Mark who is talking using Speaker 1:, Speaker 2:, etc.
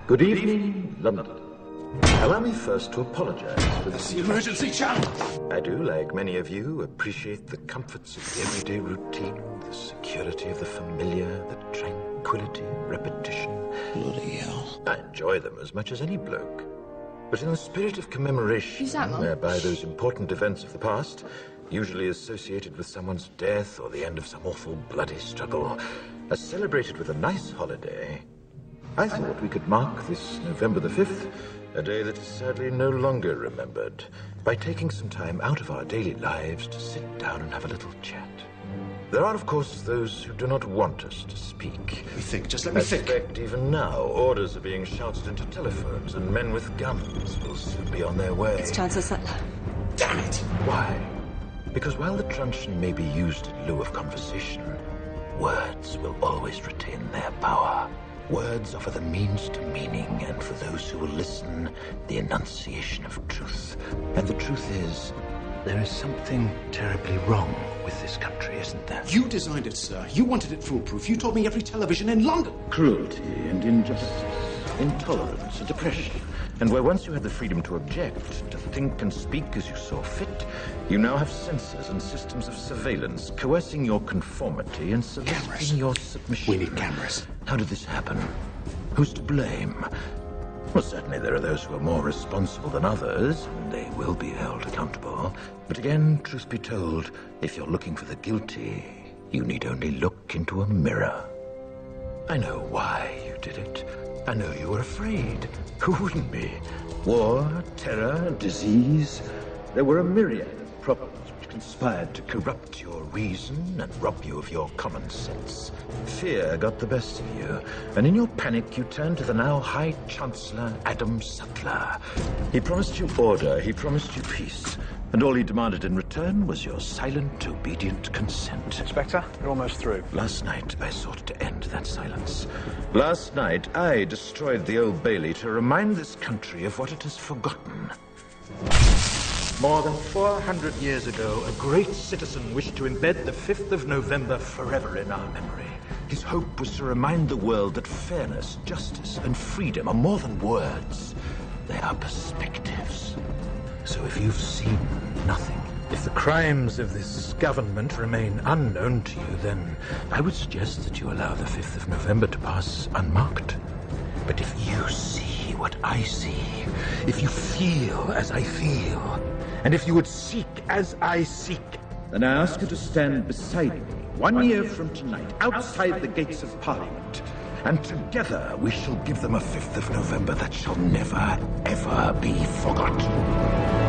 Speaker 1: Good evening, London. Allow me first to apologize for this.
Speaker 2: The emergency channel!
Speaker 1: I do, like many of you, appreciate the comforts of the everyday routine, the security of the familiar, the tranquility, repetition.
Speaker 2: Bloody hell.
Speaker 1: I enjoy them as much as any bloke. But in the spirit of commemoration, whereby those important events of the past, usually associated with someone's death or the end of some awful bloody struggle, are celebrated with a nice holiday, I thought we could mark this November the 5th, a day that is sadly no longer remembered, by taking some time out of our daily lives to sit down and have a little chat. There are, of course, those who do not want us to speak.
Speaker 2: Let me think, just let me think.
Speaker 1: In fact, even now, orders are being shouted into telephones, and men with guns will soon be on their way.
Speaker 3: It's Chancellor Sutler.
Speaker 2: Damn it!
Speaker 1: Why? Because while the truncheon may be used in lieu of conversation, words will always retain their power. Words offer the means to meaning, and for those who will listen, the enunciation of truth. And the truth is, there is something terribly wrong with this country, isn't there?
Speaker 2: You designed it, sir. You wanted it foolproof. You told me every television in London.
Speaker 1: Cruelty and injustice, intolerance and oppression. And where once you had the freedom to object, to think and speak as you saw fit, you now have censors and systems of surveillance coercing your conformity and soliciting your submission.
Speaker 2: We need cameras.
Speaker 1: How did this happen? Who's to blame? Well, certainly there are those who are more responsible than others, and they will be held accountable. But again, truth be told, if you're looking for the guilty, you need only look into a mirror. I know why you did it. I know you were afraid. Who wouldn't be? War, terror, disease. There were a myriad of problems which conspired to corrupt your reason and rob you of your common sense. Fear got the best of you, and in your panic you turned to the now High Chancellor Adam Sutler. He promised you order, he promised you peace, and all he demanded in return was your silent, obedient consent.
Speaker 4: Inspector, you're almost through.
Speaker 1: Last night, I sought to end that silence. Last night, I destroyed the Old Bailey to remind this country of what it has forgotten. More than 400 years ago, a great citizen wished to embed the 5th of November forever in our memory. His hope was to remind the world that fairness, justice, and freedom are more than words. They are perspectives. So if you've seen nothing, if the crimes of this government remain unknown to you, then I would suggest that you allow the 5th of November to pass unmarked. But if you see what I see, if you feel as I feel, and if you would seek as I seek, then I ask you to stand beside me 1 year from tonight, outside the gates of Parliament, and together we shall give them a 5th of November that shall never, ever be forgotten.